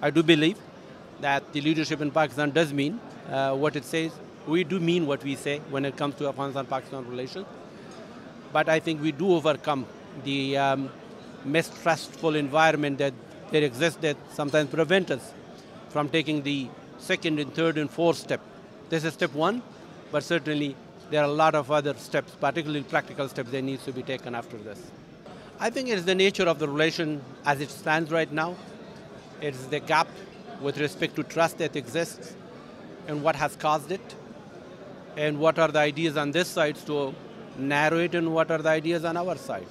I do believe that the leadership in Pakistan does mean what it says. We do mean what we say when it comes to Afghanistan-Pakistan relations. But I think we do overcome the mistrustful environment that there exists that sometimes prevent us from taking the second and third and fourth step. This is step one, but certainly there are a lot of other steps, particularly practical steps that need to be taken after this. I think it is the nature of the relation as it stands right now. It is the gap with respect to trust that exists and what has caused it, and what are the ideas on this side to narrow it, and what are the ideas on our side.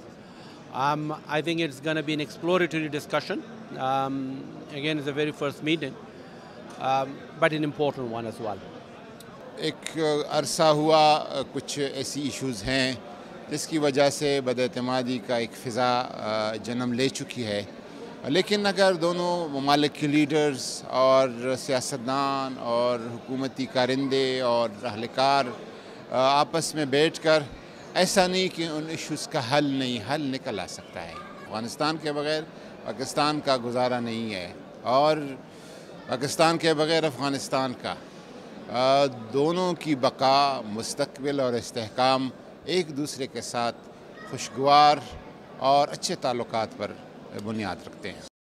I think it's going to be an exploratory discussion. Again, it's the very first meeting, but an important one as well. एक अरसा हुआ कुछ ऐसी issues हैं जिसकी वजह से बदएतमादी का एक फ़िज़ा जन्म ले चुकी है, लेकिन अगर दोनों ममालिक के लीडर्स और सियासतदान और हुकूमती कारिंदे और अहलकार आपस में बैठकर, ऐसा नहीं कि उन इश्यूज़ का हल निकल आ सकता है। अफ़गानिस्तान के बग़ैर पाकिस्तान का गुजारा नहीं है, और पाकिस्तान के बग़ैर अफ़गानिस्तान का दोनों की बका, मुस्तक़बिल और इस्तेहकाम एक दूसरे के साथ खुशगवार और अच्छे ताल्लुकात पर बुनियाद रखते हैं।